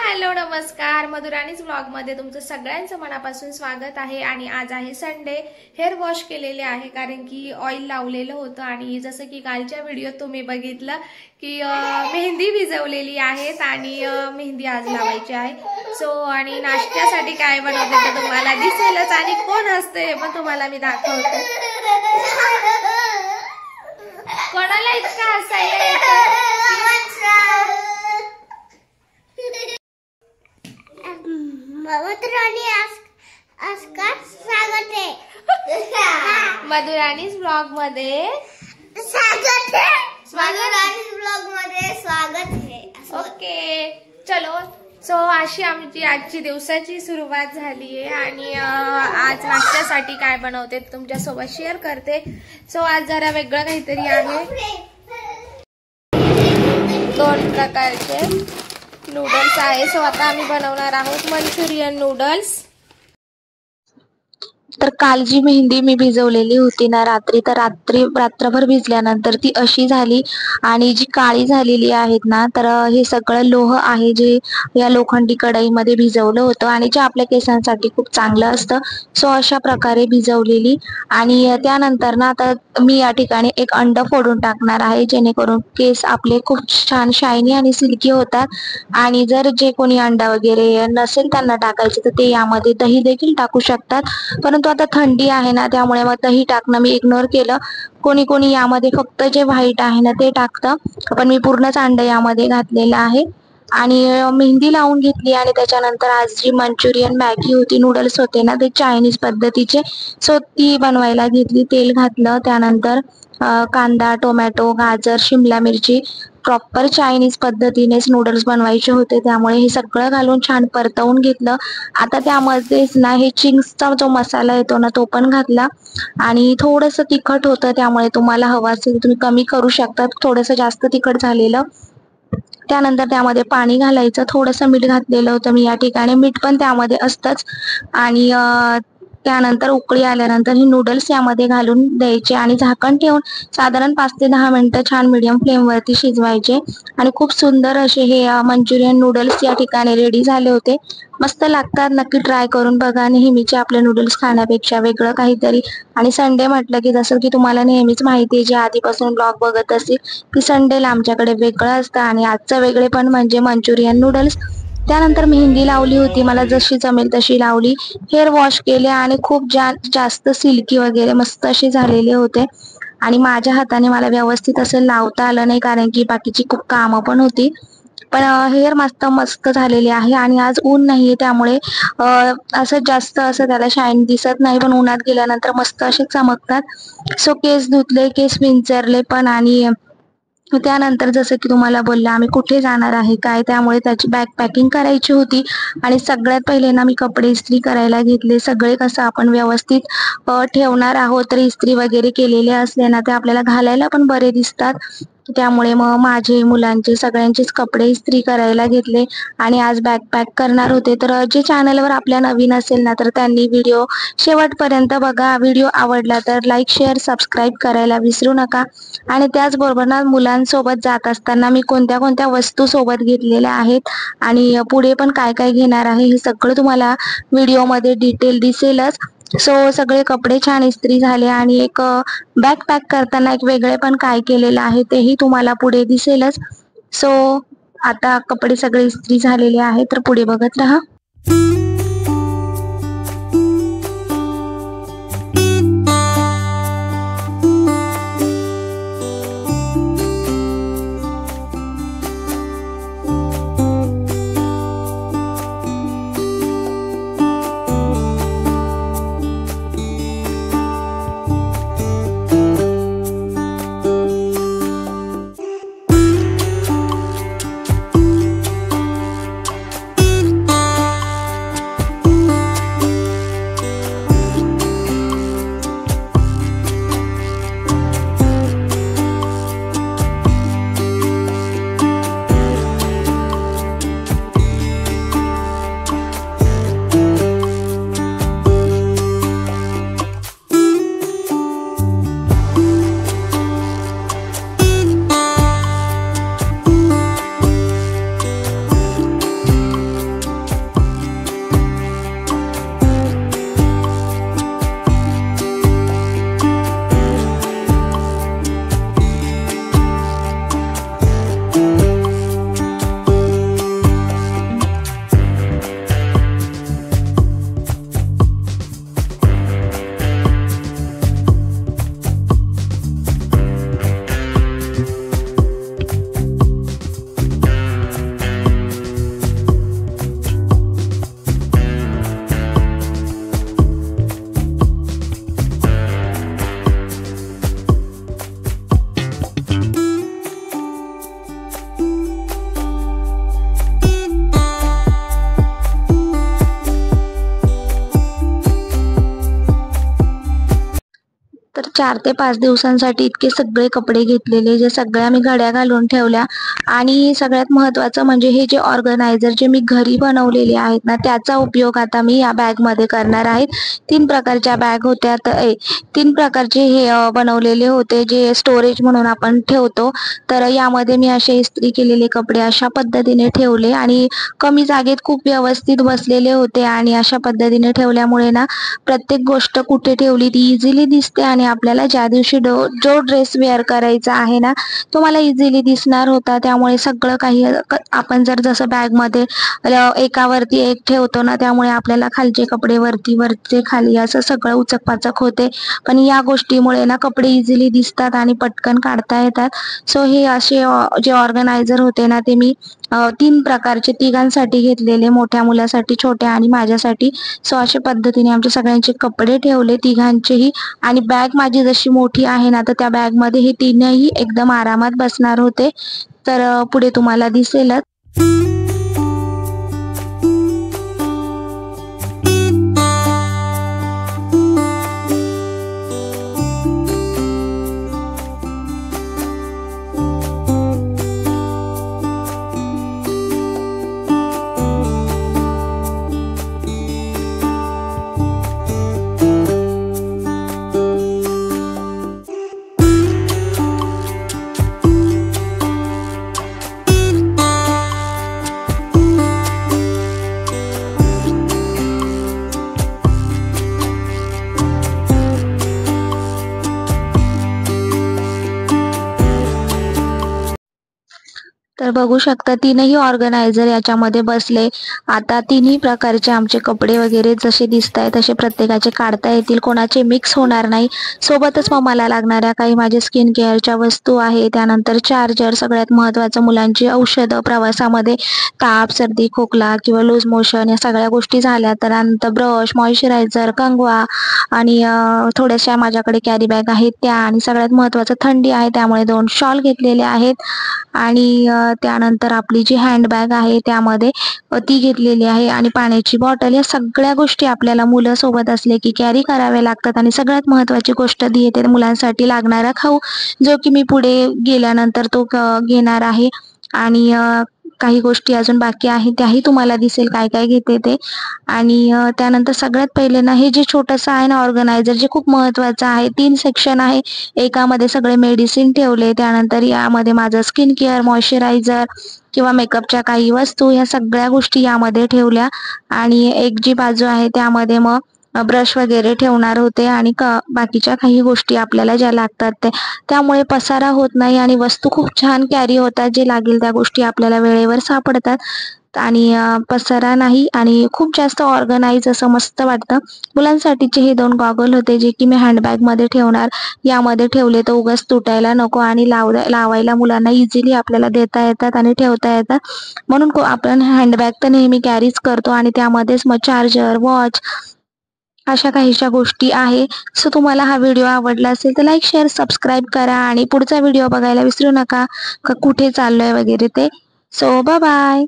Hello नमस्कार, मधुराणीज blog मध्ये तुमचं सगळ्यांचं मनापासून स्वागत आहे। आणि आज आहे संडे। हेअर वॉश केलेले आहे कारण की ऑइल लावलेलं होतं आणि जसं की कालच्या व्हिडिओत तुम्ही बघितलं की मेहंदी भिजवलेली आहेत आणि मेहंदी आज लावायची आहे। सो आणि नाश्त्यासाठी काय बनवते ते तुम्हाला दिसेलच आणि कोण असते पण तुम्हाला मी दाखवते। कोणाला इतका हसायला येतं? मधुराणीज ब्लॉग मध्ये स्वागत है। ओके चलो, सो अशी आमची आजची दिवसाची सुरुवात झाली आहे आणि आज नाश्त्यासाठी काय बनवते तुमच्या सोबत शेअर करते। सो आज जरा वेगळं काहीतरी आहे। दोन प्रकारचे नूडल्स आहे। सो आता आम्ही बनवणार आहोत मंचुरियन नूडल्स। तर काल जी मेहंदी मी भिजवलेली होती ना रात्री, तर रात्रभर भिजल्यानंतर ती अशी झाली आणि जी काळी झालेली आहेत ना, तर हे सगळं लोह आहे जे या लोखंडी कढईमध्ये भिजवलं होतं आणि जे आपल्या केसांसाठी खूप चांगलं असतं। सो अशा प्रकारे भिजवलेली आणि त्यानंतर ना आता मी या ठिकाणी एक अंड फोडून टाकणार आहे जेणेकरून केस आपले खूप छान शायनी आणि सिल्की होतात। आणि जर जे कोणी अंडा वगैरे नसेल त्यांना टाकायचे तर ते यामध्ये दही देखील टाकू शकतात, परंतु आता थंडी आहे ना त्यामुळे मग दही टाकणं मी इग्नोर केलं। कोणी कोणी यामध्ये फक्त जे व्हाईट आहे ना ते टाकतं, पण मी पूर्णच अंड यामध्ये घातलेलं आहे आणि मेहंदी लावून घेतली। आणि त्याच्यानंतर आज जी मंचुरियन मॅगी होती, नूडल्स होते ना ते चायनीज पद्धतीचे, सो ती बनवायला घेतली। तेल घातलं, त्यानंतर कांदा, टोमॅटो, गाजर, शिमला मिरची, प्रॉपर चायनीज पद्धतीनेच नूडल्स बनवायचे होते त्यामुळे हे सगळं घालून छान परतवून घेतलं। आता त्यामध्येच ना हे चिंग्सचा जो मसाला येतो ना तो पण घातला आणि थोडंसं तिखट होतं त्यामुळे तुम्हाला हवं असेल तुम्ही कमी करू शकता, थोडंसं जास्त तिखट झालेलं। त्यानंतर त्यामध्ये पाणी घालायचं, थोडंसं मीठ घातलेलं होतं मी या ठिकाणी, मीठ पण त्यामध्ये असतंच। आणि त्यानंतर उकळी आल्यानंतर हे नूडल्स यामध्ये घालून द्यायचे आणि झाकण ठेवून साधारण 5 ते 10 मिनिटं छान मीडियम फ्लेमवरती शिजवायचे आणि खूप सुंदर असे हे मंचुरियन नूडल्स या ठिकाणी रेडी झाले होते। मस्त लागतात, नक्की ट्राय करून बघा। नेहमीचे आपले नूडल्स खाण्यापेक्षा वेगळं काहीतरी। आणि संडे म्हटलं की जसं की तुम्हाला नेहमीच माहिती आहे, जे आधीपासून ब्लॉग बघत असतील की संडेला आमच्याकडे वेगळं असतं आणि आजचं वेगळे पण म्हणजे मंचुरियन नूडल्स। त्यानंतर मेहंदी लावली होती, मला जशी जमेल तशी लावली। हेअर वॉश केले आणि खूप जास्त सिल्की वगैरे मस्त असे झालेले होते आणि माझ्या हाताने मला व्यवस्थित असं लावता आलं नाही कारण की बाकीची खूप कामं पण होती, पण हेअर मस्त झालेले आहे। आणि आज ऊन नाहीये त्यामुळे असं जास्त असं त्याला शाईन दिसत नाही, पण उन्हात गेल्यानंतर मस्त असे चमकतात। सो केस धुतले, केस विंचरले पण आणि त्यानंतर जसं की तुम्हाला बोलले आम्ही कुठे जाणार आहे काय, त्यामुळे त्याची बॅग पॅकिंग करायची होती आणि सगळ्यात पहिले ना मी कपडे इस्त्री करायला घेतले। सगळे कसं आपण व्यवस्थित ठेवणार आहोत तर इस्त्री वगैरे केलेले असले ना ते आपल्याला घालायला पण बरे दिसतात, त्यामुळे मग माझे, मुलांचे सगळ्यांचेच कपडे इस्त्री करायला घेतले आणि आज बॅग पॅक करणार होते। तर जे चॅनलवर आपल्या नवीन असेल ना तर त्यांनी व्हिडिओ शेवटपर्यंत बघा। व्हिडिओ आवडला तर लाईक, शेअर, सबस्क्राईब करायला विसरू नका। आणि त्याचबरोबर ना मुलांसोबत जात असताना मी कोणत्या कोणत्या वस्तू सोबत घेतलेल्या आहेत आणि पुढे पण काय काय घेणार आहे हे सगळं तुम्हाला व्हिडिओमध्ये डिटेल दिसेलच। सो सगळे कपडे छान इस्त्री झाले आणि एक बॅग पॅक करताना एक वेगळे पण काय केलेलं आहे तेही तुम्हाला पुढे दिसेलच। सो आता कपडे सगळे इस्त्री झालेले आहेत तर पुढे बघत राहा। 4 ते 5 दिवसांसाठी इतके सगळे कपडे घेतलेले, जे सगळ्या मी घड्या घालून ठेवल्या. आणि सगळ्यात महत्त्वाचं म्हणजे हे जे ऑर्गनायझर जे मी घरी बनवलेले आहेत ना, त्याचा उपयोग आता मी या बॅगमध्ये करणार आहे. 3 प्रकारच्या बॅग होत्या. 3 प्रकारचे हे बनवलेले होते, जे स्टोरेज म्हणून आपण ठेवतो. तर यामध्ये मी असे इस्त्री केलेले कपडे अशा पद्धतीने ठेवले आणि कमी जागेत खूप व्यवस्थित बसलेले होते. आणि अशा पद्धतीने ठेवल्यामुळे ना, प्रत्येक गोष्ट कुठे ठेवली ती इझिली दिसते आणि आपल्याला ज्या दिवशी जो ड्रेस वेअर करायचा आहे ना, तो मला इझिली दिसणार होता. त्यामुळे सगळं काही आपण जर जसं बॅगमध्ये एकावरती एक ठेवतो ना, त्यामुळे आपल्याला खालचे कपडे वरती, वरचे खाली असं सगळं उचकपाचक होते. पण या गोष्टीमुळे ना कपडे इझिली दिसतात आणि पटकन काढता येतात. सो हे असे जे ऑर्गनायझर होते ना, ते मी 3 प्रकारचे तिघांसाठी घेतलेले, मोठ्या मुलासाठी, छोट्या आणि माझ्यासाठी. सो अशा पद्धतीने आमच्या सगळ्यांचे कपडे ठेवले तिघांचेही. आणि बॅग माझी जशी मोठी आहे ना, तर त्या बॅगमध्ये हे तीनही एकदम आरामात बसणार होते. तर पुढे तुम्हाला दिसेलच. तर बघू शकता तीनही ऑर्गनायझर याच्यामध्ये बसले. आता तिन्ही प्रकारचे आमचे कपडे वगैरे जसे दिसतायत तसे प्रत्येकाचे काढता येतील, कोणाचे मिक्स होणार नाही. सोबतच मग मला लागणाऱ्या काही माझ्या स्किन केअरच्या वस्तू आहे, त्यानंतर चार्जर, सगळ्यात महत्त्वाचं मुलांची औषधं, प्रवासामध्ये ताप, सर्दी, खोकला किंवा लूज मोशन या सगळ्या गोष्टी झाल्या तर, नंतर ब्रश, मॉइश्चरायझर, कंगवा आणि थोड्याशा माझ्याकडे कॅरी बॅग आहेत त्या. आणि सगळ्यात महत्त्वाचं थंडी आहे त्यामुळे 2 शॉल घेतलेले आहेत. आणि त्यानंतर आपली जी हँडबॅग आहे त्यामध्ये ती घेतलेली आहे. आणि पाण्याची बॉटल, या सगळ्या गोष्टी आपल्याला मुलं सोबत असले की कॅरी कराव्या लागतात. आणि सगळ्यात महत्त्वाची गोष्ट ती येते मुलांसाठी लागणारा खाऊ, जो की मी पुढे गेल्यानंतर तो घेणार आहे. आणि काही गोष्टी अजून बाकी आहेत त्याही तुम्हाला दिसेल काय काय घेते ते. आणि त्यानंतर सगळ्यात पहिले ना, हे जे छोटंसं आहे ना ऑर्गनायझर, जे खूप महत्त्वाचं आहे. 3 सेक्शन आहे. एकामध्ये सगळे मेडिसिन ठेवले, त्यानंतर यामध्ये माझं स्किन केअर, मॉइश्चरायझर किंवा मेकअपच्या काही वस्तू, ह्या सगळ्या गोष्टी यामध्ये ठेवल्या. आणि एक जी बाजू आहे त्यामध्ये मग ब्रश वगैरे ठेवणार होते आणि बाकीच्या काही गोष्टी आपल्याला ज्या लागतात ते. त्यामुळे पसारा होत नाही आणि वस्तू खूप छान कॅरी होतात. जे लागेल त्या गोष्टी आपल्याला वेळेवर सापडतात आणि पसारा नाही आणि खूप जास्त ऑर्गनाइज असं मस्त वाटतं. मुलांसाठीचे हे 2 गॉगल होते, जे की मी हँडबॅगमध्ये ठेवणार. यामध्ये ठेवले तर उगाच तुटायला नको आणि लावायला मुलांना इझिली आपल्याला देता येतात आणि ठेवता येतात. म्हणून आपण हँडबॅग तर नेहमी कॅरीच करतो आणि त्यामध्येच मग चार्जर, वॉच अशा काहीशा गोष्टी आहे. सो तुम्हाला हा व्हिडिओ आवडला असेल तर लाईक, शेअर, सबस्क्राईब करा आणि पुढचा व्हिडिओ बघायला विसरू नका, कुठे चाललोय वगैरे ते. So bye bye.